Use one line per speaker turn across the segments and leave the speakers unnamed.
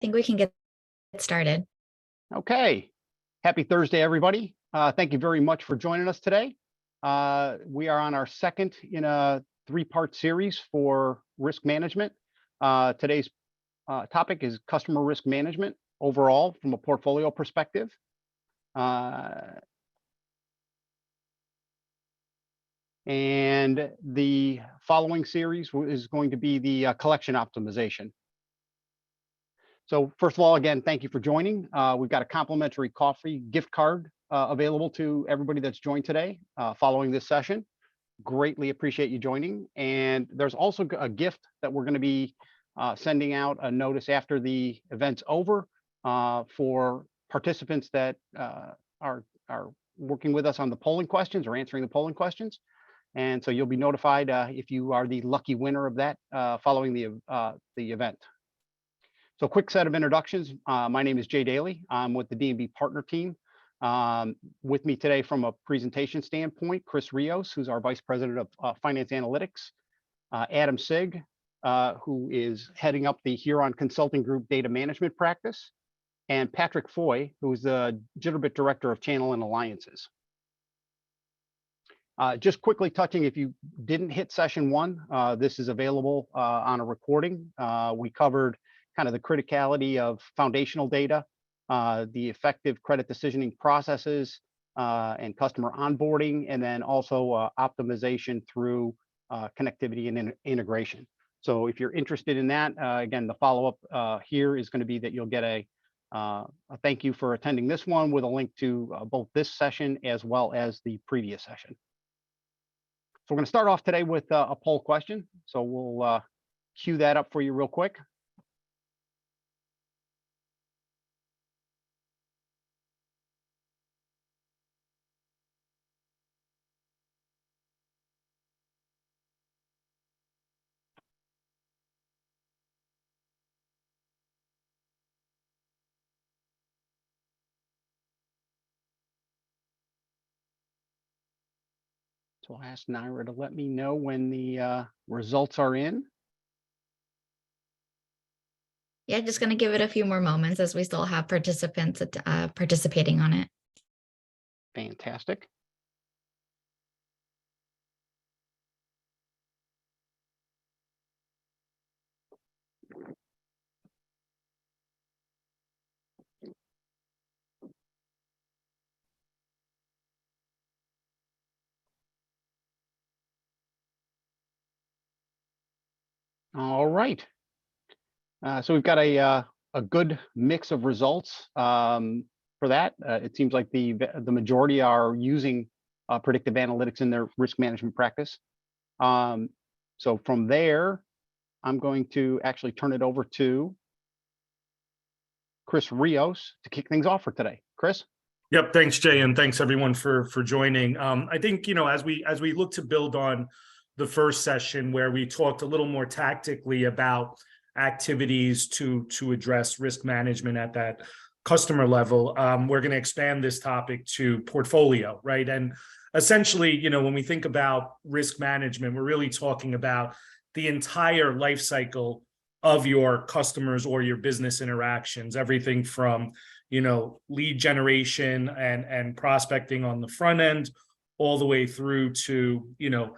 think we can get started.
Okay. Happy Thursday, everybody. Thank you very much for joining us today. We are on our second in a three-part series for risk management. Today's topic is customer risk management overall from a portfolio perspective. And the following series is going to be the collection optimization. So first of all, again, thank you for joining. We've got a complimentary coffee gift card available to everybody that's joined today following this session. Greatly appreciate you joining. And there's also a gift that we're going to be sending out a notice after the event's over for participants that are working with us on the polling questions or answering the polling questions. And so you'll be notified if you are the lucky winner of that following the event. So quick set of introductions. My name is Jay Daly. I'm with the D&B partner team. With me today from a presentation standpoint, Chris Rios, who's our Vice President of Finance Analytics, Adam Sigg, who is heading up the Huron Consulting Group Data Management Practice, and Patrick Foy, who's the Jitterbit Director of Channel and Alliances. Just quickly touching, if you didn't hit session one, this is available on a recording. We covered kind of the criticality of foundational data, the effective credit decisioning processes, and customer onboarding, and then also optimization through connectivity and integration. So if you're interested in that, again, the follow-up here is going to be that you'll get a thank you for attending this one with a link to both this session as well as the previous session. So we're going to start off today with a poll question. So we'll cue that up for you real quick. So I'll ask Naira to let me know when the results are in.
Yeah, just going to give it a few more moments as we still have participants participating on it.
Fantastic. All right. So we've got a good mix of results for that. It seems like the majority are using predictive analytics in their risk management practice. So from there, I'm going to actually turn it over to Chris Rios to kick things off for today. Chris?
Yep, thanks, Jay, and thanks everyone for joining. I think, you know, as we look to build on the first session where we talked a little more tactically about activities to address risk management at that customer level, we're going to expand this topic to portfolio, right? And essentially, you know, when we think about risk management, we're really talking about the entire life cycle of your customers or your business interactions, everything from, you know, lead generation and prospecting on the front end, all the way through to, you know,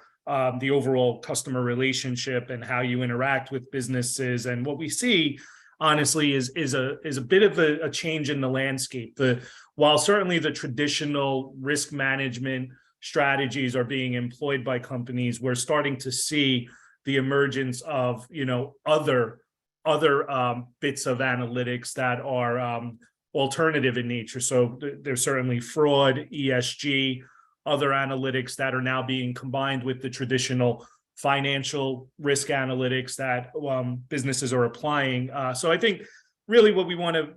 the overall customer relationship and how you interact with businesses. And what we see, honestly, is a bit of a change in the landscape. While certainly the traditional risk management strategies are being employed by companies, we're starting to see the emergence of, you know, other bits of analytics that are alternative in nature. So there's certainly fraud, ESG, other analytics that are now being combined with the traditional financial risk analytics that businesses are applying. So I think really what we want to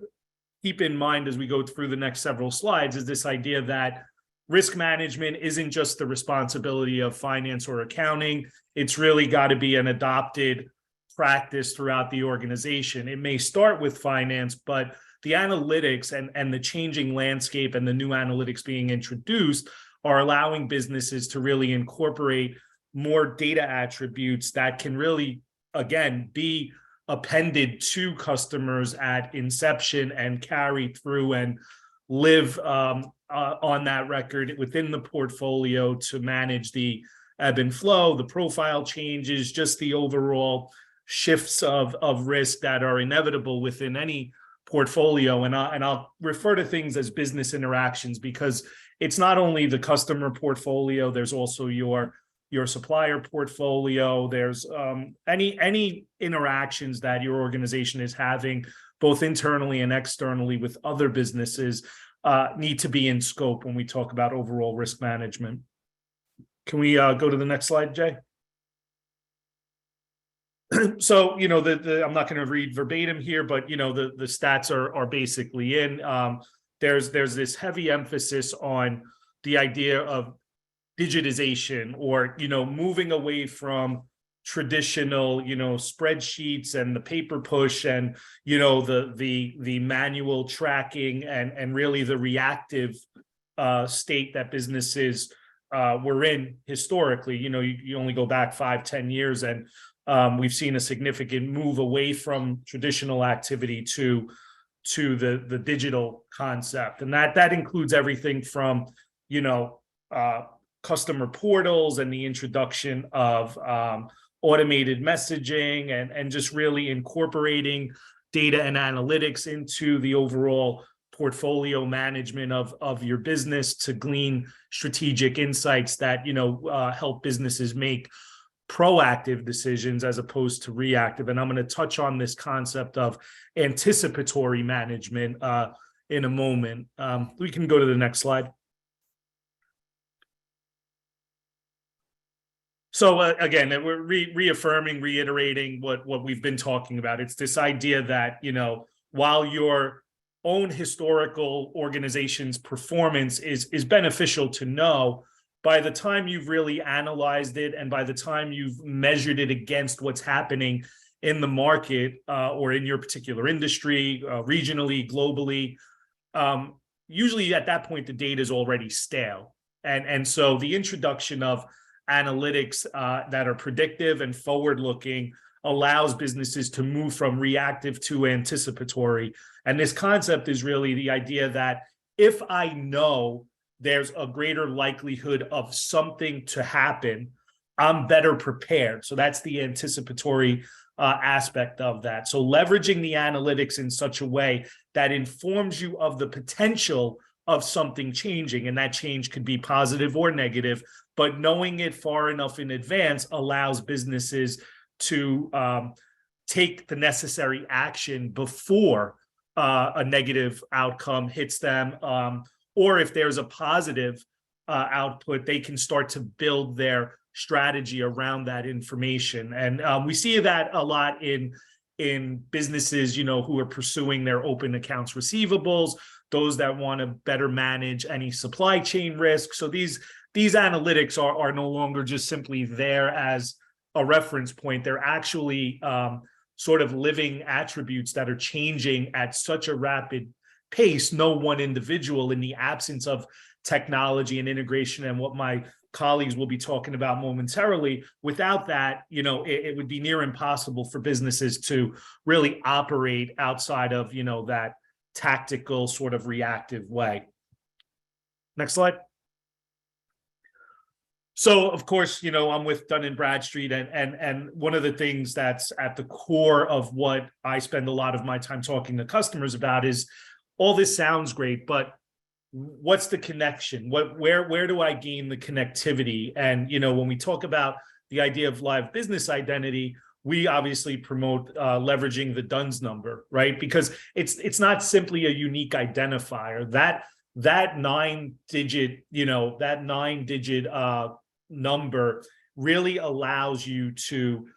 keep in mind as we go through the next several slides is this idea that risk management isn't just the responsibility of finance or accounting. It's really got to be an adopted practice throughout the organization. It may start with finance, but the analytics and the changing landscape and the new analytics being introduced are allowing businesses to really incorporate more data attributes that can really, again, be appended to customers at inception and carry through and live on that record within the portfolio to manage the ebb and flow, the profile changes, just the overall shifts of risk that are inevitable within any portfolio. And I'll refer to things as business interactions, because it's not only the customer portfolio, there's also your supplier portfolio. There's any interactions that your organization is having, both internally and externally with other businesses, need to be in scope when we talk about overall risk management. Can we go to the next slide, Jay? So, you know, I'm not going to read verbatim here, but, you know, the stats are basically in. There's this heavy emphasis on the idea of digitization, or, you know, moving away from traditional, you know, spreadsheets and the paper push and, you know, the manual tracking and really the reactive state that businesses were in historically. You know, you only go back 5-10 years, and we've seen a significant move away from traditional activity to the digital concept. And that includes everything from, you know, customer portals and the introduction of automated messaging and just really incorporating data and analytics into the overall portfolio management of your business to glean strategic insights that, you know, help businesses make proactive decisions as opposed to reactive. And I'm going to touch on this concept of anticipatory management in a moment. We can go to the next slide. So again, we're reiterating what we've been talking about. It's this idea that, you know, while your own historical organization's performance is beneficial to know, by the time you've really analyzed it and by the time you've measured it against what's happening in the market or in your particular industry, regionally, globally, usually at that point, the data is already stale. And so the introduction of analytics that are predictive and forward-looking allows businesses to move from reactive to anticipatory. And this concept is really the idea that if I know there's a greater likelihood of something to happen, I'm better prepared. So that's the anticipatory aspect of that. So leveraging the analytics in such a way that informs you of the potential of something changing, and that change could be positive or negative, but knowing it far enough in advance allows businesses to take the necessary action before a negative outcome hits them. Or if there's a positive output, they can start to build their strategy around that information. And we see that a lot in businesses, you know, who are pursuing their open accounts receivables, those that want to better manage any supply chain risk. So these analytics are no longer just simply there as a reference point. They're actually sort of living attributes that are changing at such a rapid pace. No one individual, in the absence of technology and integration and what my colleagues will be talking about momentarily, without that, you know, it would be near impossible for businesses to really operate outside of, you know, that tactical sort of reactive way. Next slide. So, of course, you know, I'm with Dun Bradstreet, and one of the things that's at the core of what I spend a lot of my time talking to customers about is, all this sounds great, but what's the connection? Where do I gain the connectivity? And, you know, when we talk about the idea of live business identity, we obviously promote leveraging the DUNS number, right? Because it's not simply a unique identifier. That 9-digit, you know, that 9-digit number really allows you to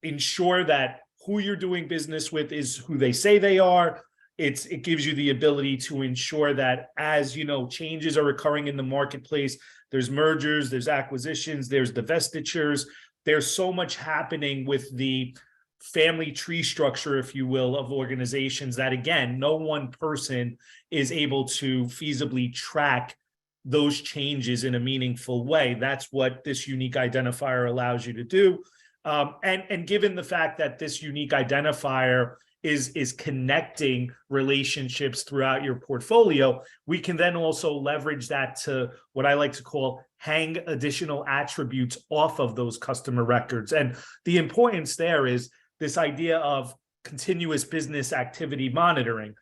ensure that who you're doing business with is who they say they are. It gives you the ability to ensure that as, you know, changes are occurring in the marketplace, there's mergers, there's acquisitions, there's divestitures. There's so much happening with the family tree structure, if you will, of organizations that, again, no one person is able to feasibly track those changes in a meaningful way. That's what this unique identifier allows you to do. And given the fact that this unique identifier is connecting relationships throughout your portfolio, we can then also leverage that to what I like to call hang additional attributes off of those customer records. And the importance there is this idea of continuous business activity monitoring.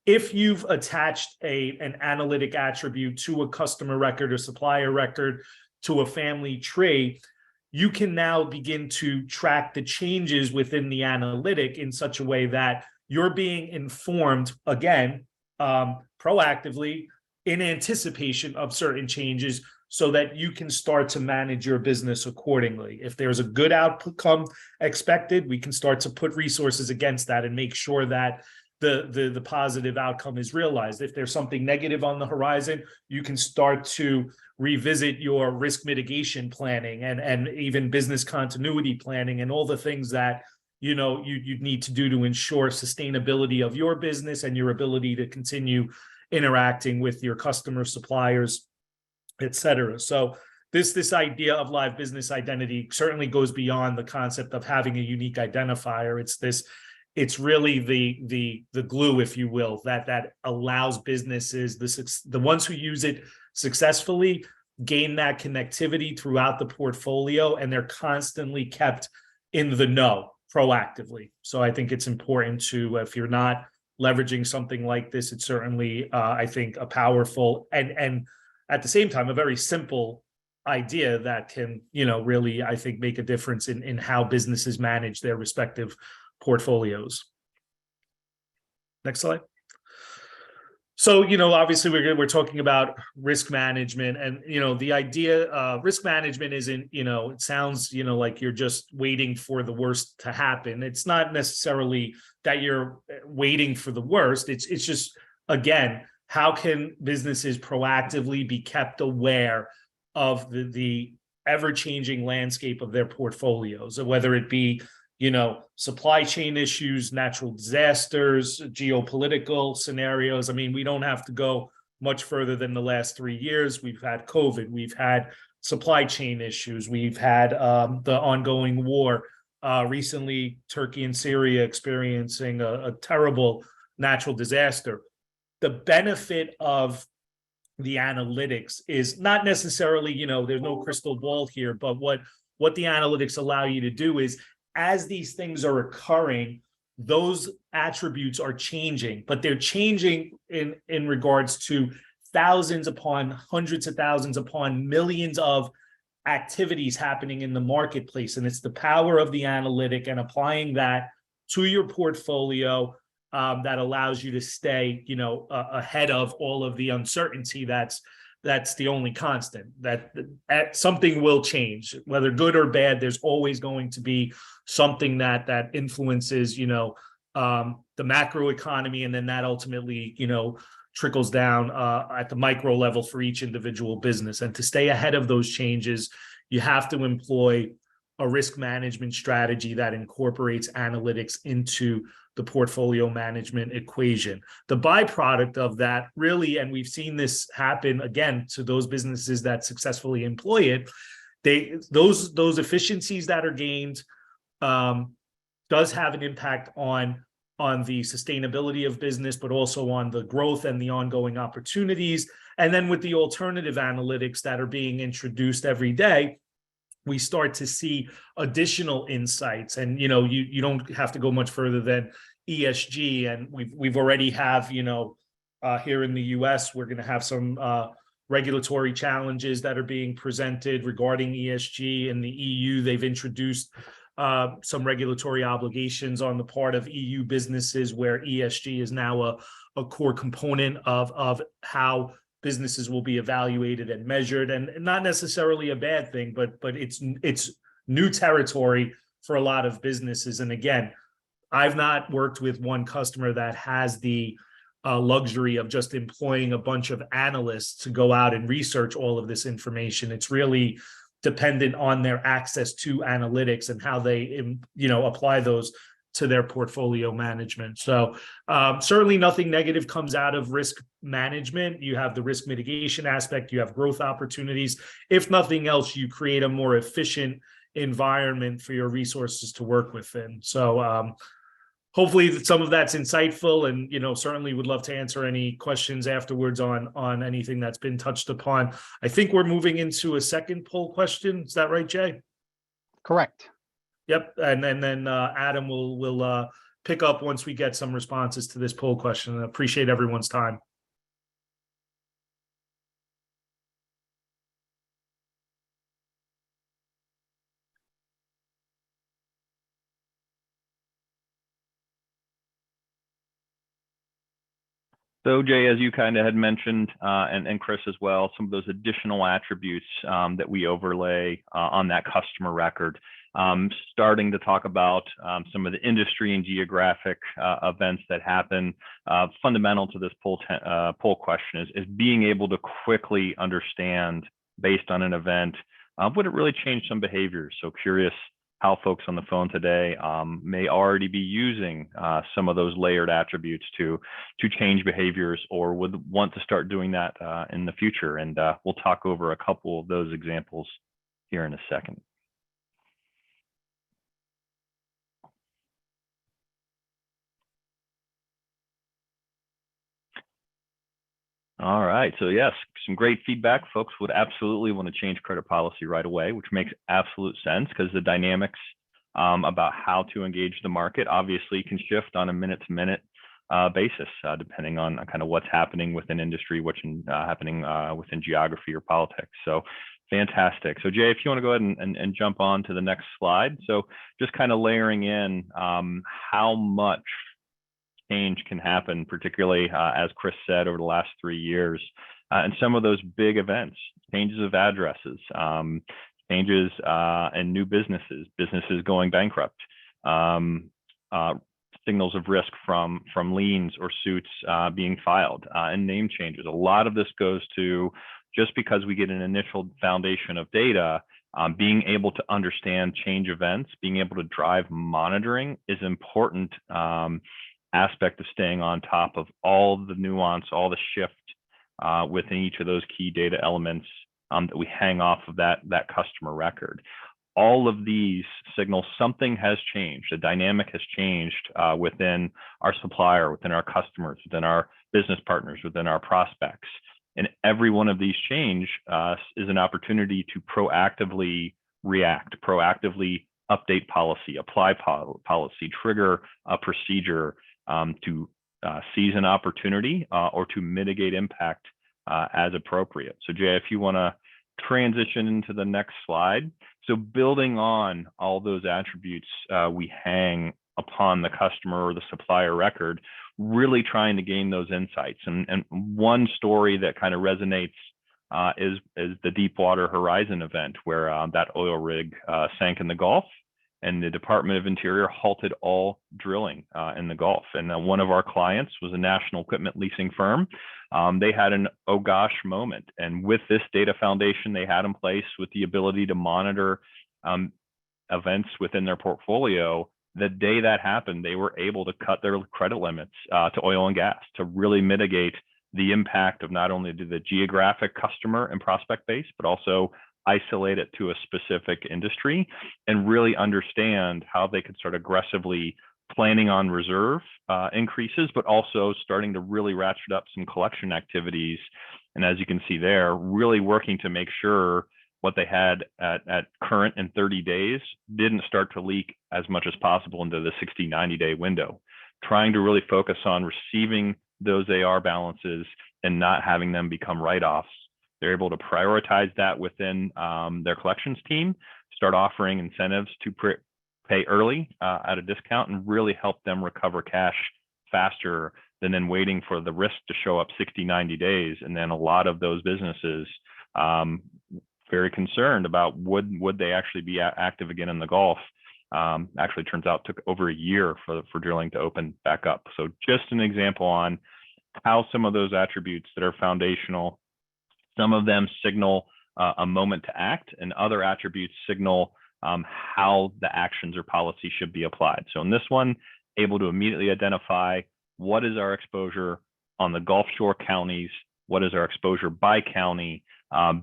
If you've attached an analytic attribute to a customer record or supplier record, to a family tree, you can now begin to track the changes within the analytic in such a way that you're being informed, again, proactively in anticipation of certain changes so that you can start to manage your business accordingly. If there's a good outcome expected, we can start to put resources against that and make sure that the positive outcome is realized. If there's something negative on the horizon, you can start to revisit your risk mitigation planning and even business continuity planning and all the things that you need to do to ensure sustainability of your business and your ability to continue interacting with your customers, suppliers, et cetera. So this idea of live business identity certainly goes beyond the concept of having a unique identifier. It's really the glue, if you will, that allows businesses, the ones who use it successfully, gain that connectivity throughout the portfolio, and they're constantly kept in the know proactively. So I think it's important to, if you're not leveraging something like this, it's certainly, I think, a powerful and at the same time, a very simple idea that can, really, I think, make a difference in how businesses manage their respective portfolios. Next slide. So, obviously we're talking about risk management, and, the idea risk management isn't, it sounds, like you're just waiting for the worst to happen. It's not necessarily that you're waiting for the worst. It's just, again, how can businesses proactively be kept aware of the ever-changing landscape of their portfolios, whether it be supply chain issues, natural disasters, geopolitical scenarios. I mean, we don't have to go much further than the last 3 years. We've had COVID, we've had supply chain issues, we've had the ongoing war. Recently, Turkey and Syria experiencing a terrible natural disaster. The benefit of the analytics is not necessarily, there's no crystal ball here, but what the analytics allow you to do is, as these things are occurring, those attributes are changing, but they're changing in regards to thousands upon hundreds of thousands upon millions of activities happening in the marketplace. And it's the power of the analytic and applying that to your portfolio that allows you to stay, ahead of all of the uncertainty that's the only constant, that something will change, whether good or bad. There's always going to be something that influences, the macro economy, and then that ultimately, trickles down at the micro level for each individual business. And to stay ahead of those changes, you have to employ a risk management strategy that incorporates analytics into the portfolio management equation. The byproduct of that, really, and we've seen this happen again to those businesses that successfully employ it, those efficiencies that are gained does have an impact on the sustainability of business, but also on the growth and the ongoing opportunities. And then with the alternative analytics that are being introduced every day, we start to see additional insights. And you don't have to go much further than ESG, and we've already have here in the US, we're going to have some regulatory challenges that are being presented regarding ESG. In the EU, they've introduced some regulatory obligations on the part of EU businesses where ESG is now a core component of how businesses will be evaluated and measured, and not necessarily a bad thing, but it's new territory for a lot of businesses. And again, I've not worked with one customer that has the luxury of just employing a bunch of analysts to go out and research all of this information. It's really dependent on their access to analytics and how they, apply those to their portfolio management. So certainly nothing negative comes out of risk management. You have the risk mitigation aspect, you have growth opportunities. If nothing else, you create a more efficient environment for your resources to work within. So hopefully some of that's insightful, and certainly would love to answer any questions afterwards on anything that's been touched upon. I think we're moving into a second poll question. Is that right, Jay?
Correct.
Yep. And then Adam will pick up once we get some responses to this poll question. I appreciate everyone's time.
So Jay, as you kind of had mentioned, and Chris as well, some of those additional attributes that we overlay on that customer record, starting to talk about some of the industry and geographic events that happen. Fundamental to this poll question is being able to quickly understand, based on an event, would it really change some behaviors? So curious how folks on the phone today may already be using some of those layered attributes to change behaviors, or would want to start doing that in the future. And we'll talk over a couple of those examples here in a second. All right, so yes, some great feedback. Folks would absolutely want to change credit policy right away, which makes absolute sense because the dynamics about how to engage the market obviously can shift on a minute-to-minute basis, depending on kind of what's happening within industry, what's happening within geography or politics. So fantastic. So Jay, if you want to go ahead and jump on to the next slide. So just kind of layering in how much change can happen, particularly as Chris said, over the last 3 years, and some of those big events, changes of addresses, changes in new businesses going bankrupt, signals of risk from liens or suits being filed, and name changes. A lot of this goes to, just because we get an initial foundation of data, being able to understand change events, being able to drive monitoring is important aspect of staying on top of all the nuance, all the shift within each of those key data elements that we hang off of that customer record. All of these signals something has changed, a dynamic has changed within our supplier, within our customers, within our business partners, within our prospects. And every one of these change is an opportunity to proactively react, proactively update policy, apply policy, trigger a procedure, to seize an opportunity or to mitigate impact as appropriate. So Jay, if you want to transition into the next slide. So building on all those attributes we hang upon the customer or the supplier record, really trying to gain those insights. And one story that kind of resonates is the Deepwater Horizon event, where that oil rig sank in the Gulf, and the Department of Interior halted all drilling in the Gulf. And one of our clients was a national equipment leasing firm. They had an oh gosh moment. And with this data foundation they had in place, with the ability to monitor events within their portfolio, the day that happened, they were able to cut their credit limits to oil and gas to really mitigate the impact of not only the geographic customer and prospect base, but also isolate it to a specific industry and really understand how they could start aggressively planning on reserve increases, but also starting to really ratchet up some collection activities. And as you can see there, really working to make sure what they had at current and 30 days didn't start to leak as much as possible into the 60, 90-day window, trying to really focus on receiving those AR balances and not having them become write-offs. They're able to prioritize that within their collections team, start offering incentives to pay early at a discount, and really help them recover cash faster than then waiting for the risk to show up 60, 90 days. And then a lot of those businesses very concerned about would they actually be active again in the Gulf. Actually turns out took over a year for drilling to open back up. So just an example on how some of those attributes that are foundational, some of them signal a moment to act, and other attributes signal how the actions or policy should be applied. So in this one, able to immediately identify what is our exposure on the Gulf Shore counties, what is our exposure by county,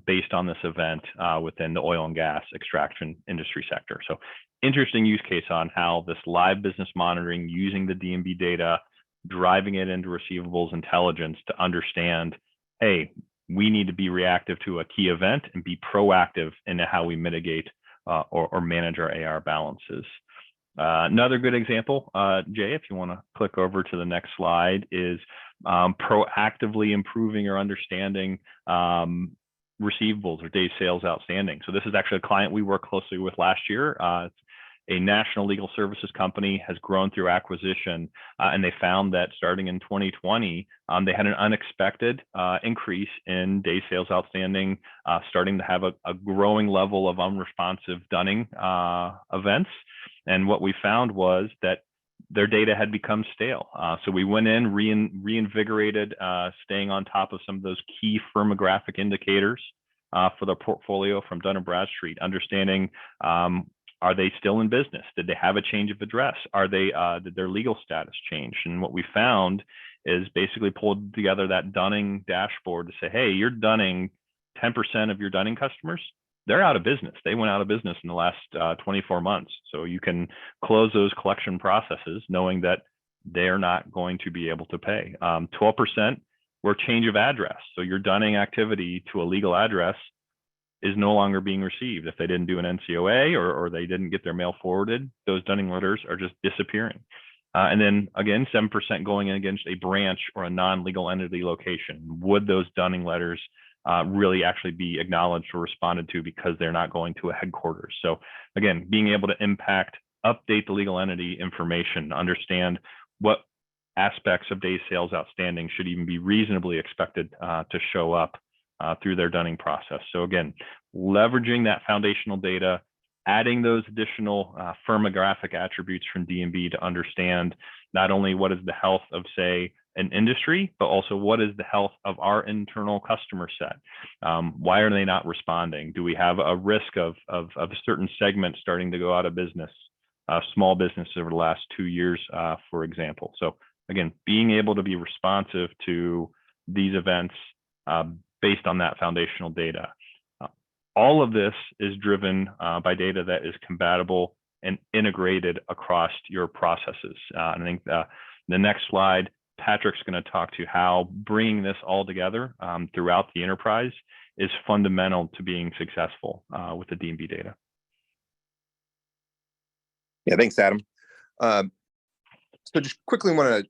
based on this event within the oil and gas extraction industry sector. So interesting use case on how this live business monitoring using the D&B data, driving it into receivables intelligence to understand, hey, we need to be reactive to a key event and be proactive in how we mitigate or manage our AR balances. Another good example, Jay, if you want to click over to the next slide, is proactively improving or understanding receivables or days sales outstanding. So this is actually a client we worked closely with last year. It's a national legal services company, has grown through acquisition, and they found that starting in 2020, they had an unexpected increase in days sales outstanding, starting to have a growing level of unresponsive dunning events. And what we found was that their data had become stale. So we went in, reinvigorated, staying on top of some of those key firmographic indicators for their portfolio from Dun Bradstreet, understanding, are they still in business? Did they have a change of address? Did their legal status change? And what we found is basically pulled together that dunning dashboard to say, hey, you're dunning 10% of your dunning customers. They're out of business. They went out of business in the last 24 months. So you can close those collection processes knowing that they're not going to be able to pay. 12% were change of address. So your dunning activity to a legal address is no longer being received. If they didn't do an NCOA or they didn't get their mail forwarded, those dunning letters are just disappearing. And then again, 7% going in against a branch or a non-legal entity location. Would those dunning letters really actually be acknowledged or responded to because they're not going to a headquarters? So again, being able to impact, update the legal entity information, understand what aspects of days sales outstanding should even be reasonably expected to show up through their dunning process. So again, leveraging that foundational data, adding those additional firmographic attributes from D&B to understand not only what is the health of, say, an industry, but also what is the health of our internal customer set. Why are they not responding? Do we have a risk of a certain segment starting to go out of business, small business over the last 2 years, for example? So again, being able to be responsive to these events based on that foundational data. All of this is driven by data that is compatible and integrated across your processes. And I think the next slide, Patrick's going to talk to how bringing this all together throughout the enterprise is fundamental to being successful with the D&B data.
Yeah, thanks, Adam. So just quickly want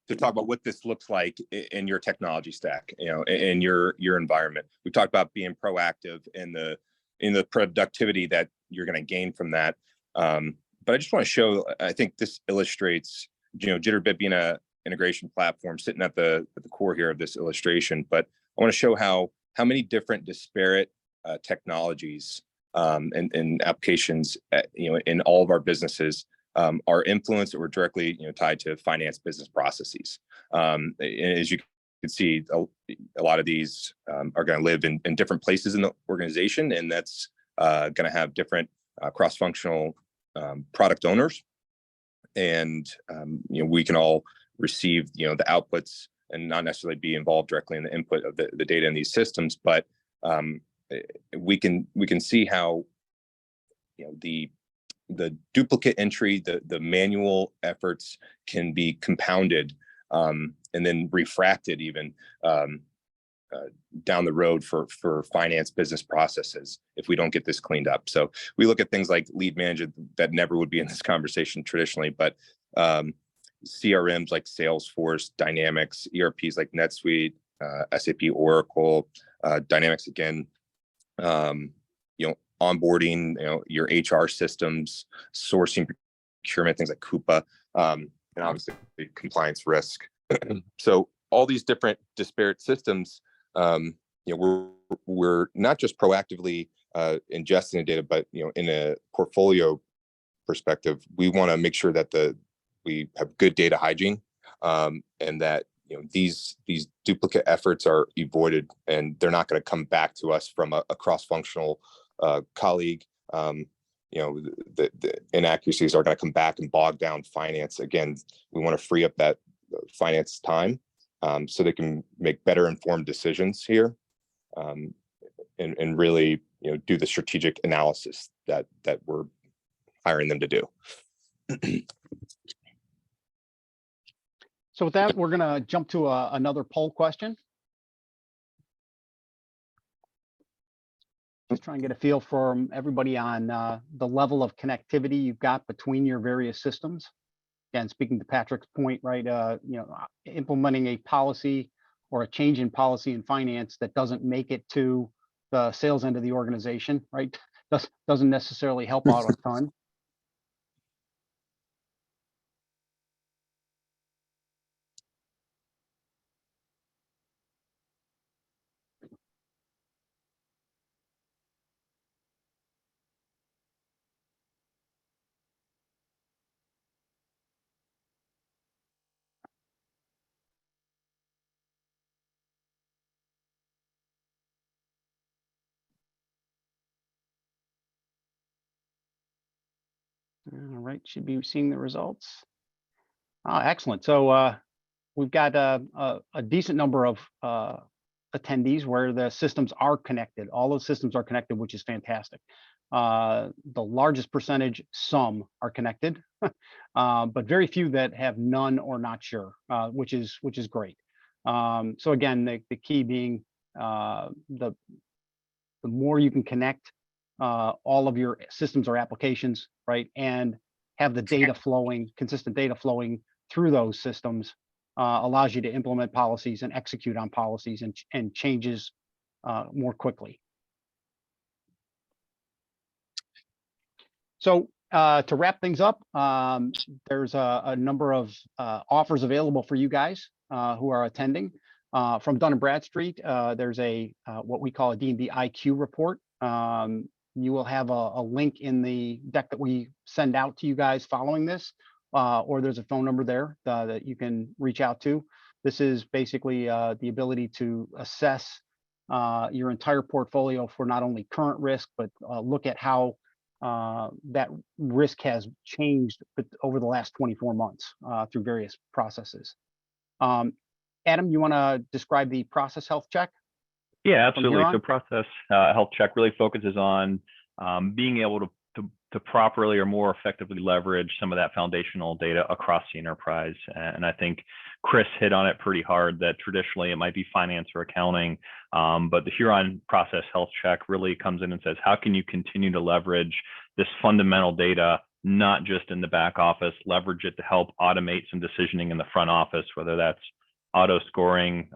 to talk about what this looks like in your technology stack, in your environment. We talked about being proactive in the productivity that you're going to gain from that. But I just want to show, I think this illustrates, Jitterbit being a integration platform sitting at the core here of this illustration. But I want to show how many different disparate technologies and applications, in all of our businesses are influenced or directly, tied to finance business processes. As you can see, a lot of these are going to live in different places in the organization, and that's going to have different cross-functional product owners. And we can all receive the outputs and not necessarily be involved directly in the input of the data in these systems, but we can see how the duplicate entry, the manual efforts can be compounded and then refracted even down the road for finance business processes if we don't get this cleaned up. So we look at things like lead management that never would be in this conversation traditionally, but CRMs like Salesforce, Dynamics, ERPs like NetSuite, SAP, Oracle, Dynamics again, onboarding, your HR systems, sourcing, procurement, things like Coupa, and obviously compliance risk. So all these different disparate systems, we're not just proactively ingesting the data, but in a portfolio perspective, we want to make sure that we have good data hygiene, and that these duplicate efforts are avoided, and they're not going to come back to us from a cross-functional colleague. The inaccuracies are going to come back and bog down finance. Again, we want to free up that finance time so they can make better informed decisions here. and really, do the strategic analysis that we're hiring them to do.
So with that, we're going to jump to another poll question. Just try and get a feel from everybody on the level of connectivity you've got between your various systems. Again, speaking to Patrick's point, right? Implementing a policy or a change in policy in finance that doesn't make it to the sales end of the organization, right? Doesn't necessarily help out a ton. All right, should be seeing the results. Excellent. So we've got a decent number of attendees where the systems are connected. All those systems are connected, which is fantastic. The largest percentage, some are connected, but very few that have none or not sure, which is great. So again, the key being the more you can connect all of your systems or applications, right, and have the data flowing, consistent data flowing through those systems, allows you to implement policies and execute on policies and changes more quickly. So to wrap things up, there's a number of offers available for you guys who are attending. From Dun Bradstreet, there's a what we call a D&B IQ report. You will have a link in the deck that we send out to you guys following this, or there's a phone number there that you can reach out to. This is basically the ability to assess your entire portfolio for not only current risk, but look at how that risk has changed over the last 24 months through various processes. Adam, you want to describe the process health check?
Yeah, absolutely. So process health check really focuses on being able to properly or more effectively leverage some of that foundational data across the enterprise. And I think Chris hit on it pretty hard that traditionally it might be finance or accounting, but the Huron process health check really comes in and says, how can you continue to leverage this fundamental data, not just in the back office, leverage it to help automate some decisioning in the front office, whether that's auto scoring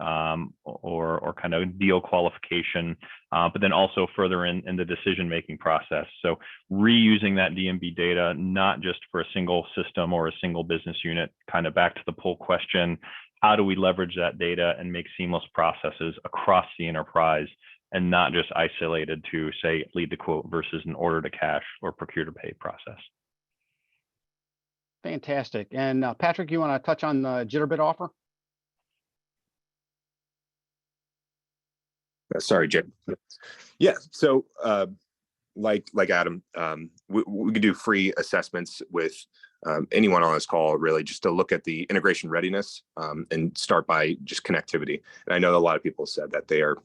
or kind of deal qualification, but then also further in the decision-making process. So reusing that D&B data, not just for a single system or a single business unit, kind of back to the poll question, how do we leverage that data and make seamless processes across the enterprise and not just isolated to, say, lead to quote versus an order to cash or procure to pay process.
Fantastic. And Patrick, you want to touch on the Jitterbit offer?
Sorry, Jim. Yeah, so like Adam, we can do free assessments with anyone on this call, really, just to look at the integration readiness and start by just connectivity. And I know a lot of people said that they are,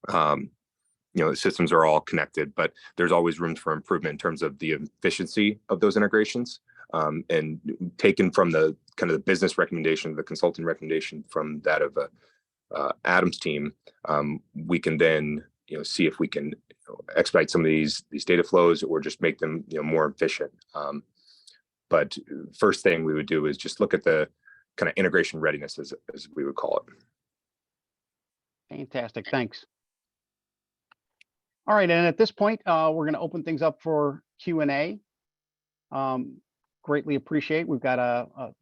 the systems are all connected, but there's always room for improvement in terms of the efficiency of those integrations. And taken from the kind of the business recommendation, the consulting recommendation from that of Adam's team, we can then see if we can expedite some of these data flows or just make them more efficient. But first thing we would do is just look at the kind of integration readiness, as we would call it.
Fantastic, thanks. All right, and at this point, we're going to open things up for Q&A. Greatly appreciate. We've got a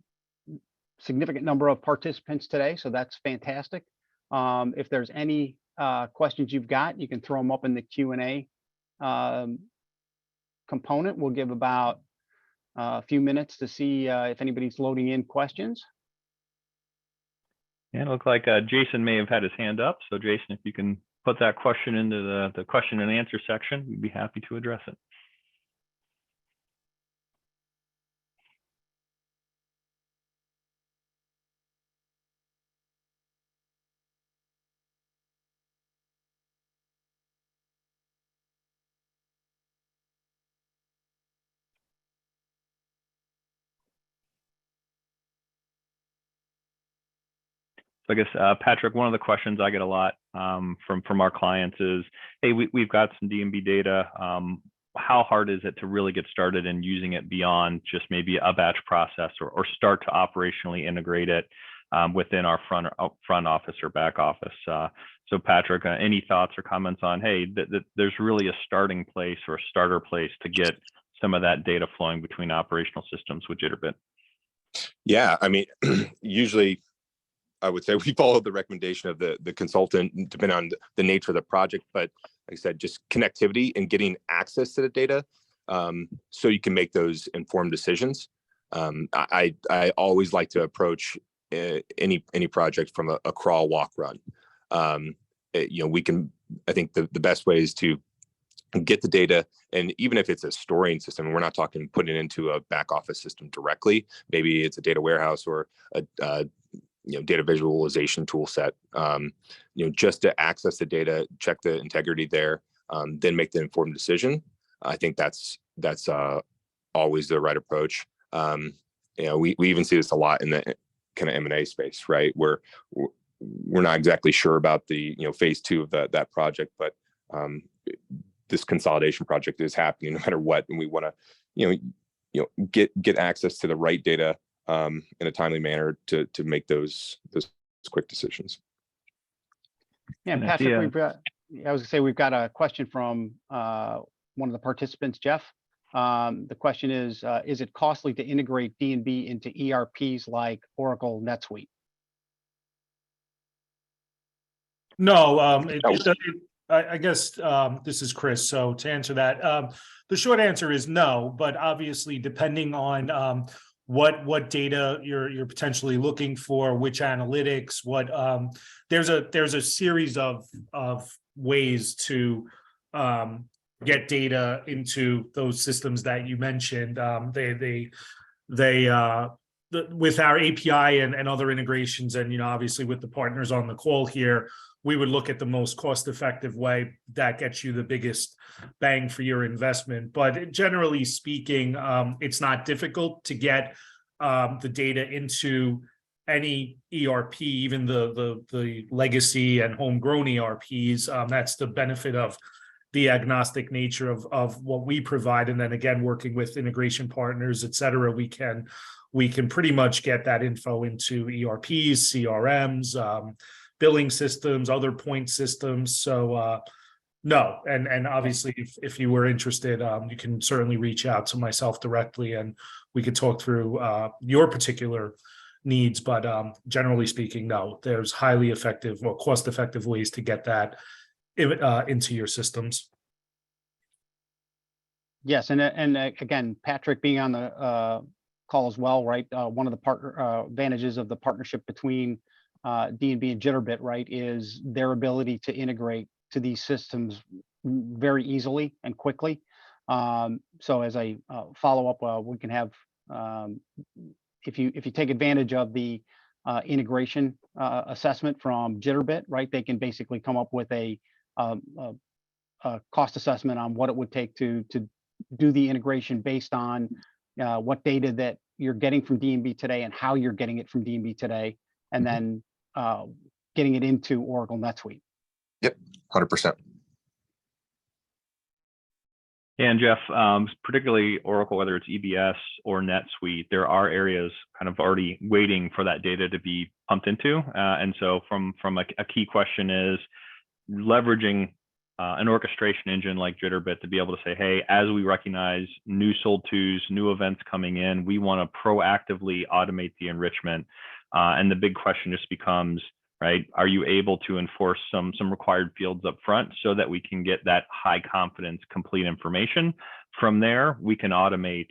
significant number of participants today, so that's fantastic. If there's any questions you've got, you can throw them up in the Q&A component. We'll give about a few minutes to see if anybody's loading in questions.
Yeah, it looks like Jason may have had his hand up. So Jason, if you can put that question into the question and answer section, we'd be happy to address it. So I guess, Patrick, one of the questions I get a lot from our clients is, hey, we've got some D&B data. How hard is it to really get started in using it beyond just maybe a batch process, or start to operationally integrate it within our front office or back office? So Patrick, any thoughts or comments on, hey, there's really a starting place or a starter place to get some of that data flowing between operational systems with Jitterbit?
Yeah, I mean, usually I would say we follow the recommendation of the consultant, depending on the nature of the project. But like I said, just connectivity and getting access to the data, so you can make those informed decisions. I always like to approach any project from a crawl, walk, run. We can. I think the best way is to get the data, and even if it's a storing system, and we're not talking putting it into a back office system directly. Maybe it's a data warehouse or a data visualization tool set, just to access the data, check the integrity there, then make the informed decision. I think that's always the right approach. We even see this a lot in the kind of M&A space, right? Where we're not exactly sure about the phase 2 of that project, but this consolidation project is happening no matter what, and we want to get access to the right data in a timely manner to make those quick decisions.
Yeah, Patrick, I was gonna say we've got a question from one of the participants, Jeff. The question is it costly to integrate D&B into ERPs like Oracle, NetSuite?
No, I guess this is Chris. So to answer that, the short answer is no. But obviously, depending on what data you're potentially looking for, which analytics, there's a series of ways to get data into those systems that you mentioned. With our API and other integrations, and obviously with the partners on the call here, we would look at the most cost-effective way that gets you the biggest bang for your investment. But generally speaking, it's not difficult to get the data into any ERP, even the legacy and homegrown ERPs. That's the benefit of the agnostic nature of what we provide. And then again, working with integration partners, et cetera, we can pretty much get that info into ERPs, CRMs, billing systems, other point systems. So no, and obviously if you were interested, you can certainly reach out to myself directly and we could talk through your particular needs. But generally speaking, no, there's highly effective or cost-effective ways to get that into your systems.
Yes, and again, Patrick being on the call as well, right? One of the advantages of the partnership between D&B and Jitterbit, right, is their ability to integrate to these systems very easily and quickly. So as a follow-up, we can have, if you take advantage of the integration assessment from Jitterbit, right, they can basically come up with a cost assessment on what it would take to do the integration based on what data that you're getting from D&B today and how you're getting it from D&B today, and then getting it into Oracle NetSuite.
Yep, 100%.
And Jeff, particularly Oracle, whether it's EBS or NetSuite, there are areas kind of already waiting for that data to be pumped into. And so from a key question is leveraging an orchestration engine like Jitterbit to be able to say, hey, as we recognize new sold tos, new events coming in, we want to proactively automate the enrichment. And the big question just becomes, right, are you able to enforce some required fields up front so that we can get that high confidence complete information? From there, we can automate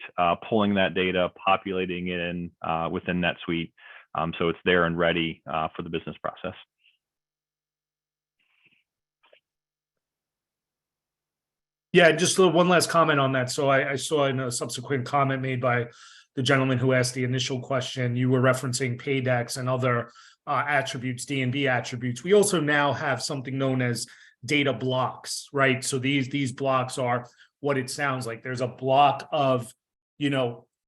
pulling that data, populating it in within NetSuite, so it's there and ready for the business process.
Yeah, just one last comment on that. So I saw in a subsequent comment made by the gentleman who asked the initial question, you were referencing Paydex and other attributes, D&B attributes. We also now have something known as data blocks, right? So these blocks are what it sounds like. There's a block of,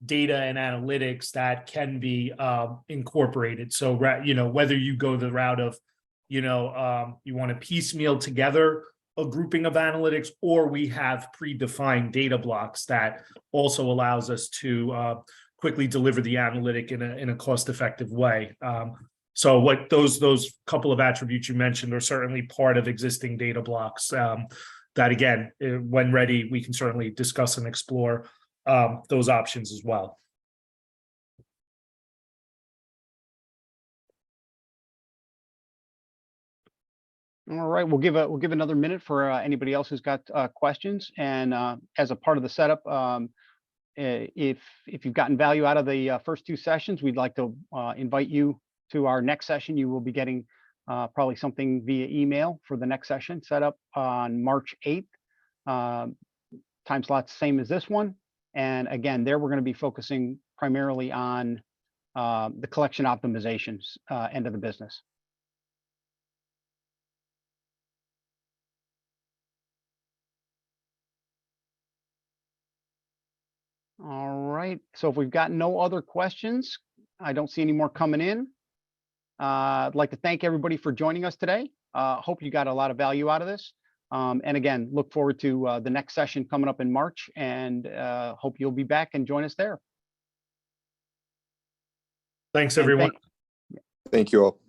data and analytics that can be incorporated. So, whether you go the route of, you want to piecemeal together a grouping of analytics, or we have predefined data blocks that also allows us to quickly deliver the analytic in a cost-effective way. So what those couple of attributes you mentioned are certainly part of existing data blocks that, again, when ready, we can certainly discuss and explore those options as well.
All right, we'll give another minute for anybody else who's got questions. And as a part of the setup, if you've gotten value out of the first two sessions, we'd like to invite you to our next session. You will be getting probably something via email for the next session set up on March 8th. Time slot's same as this one. And again, there we're going to be focusing primarily on the collection optimizations end of the business. All right, so if we've got no other questions, I don't see any more coming in. I'd like to thank everybody for joining us today. Hope you got a lot of value out of this. And again, look forward to the next session coming up in March, and hope you'll be back and join us there.
Thanks, everyone.
Thank you all.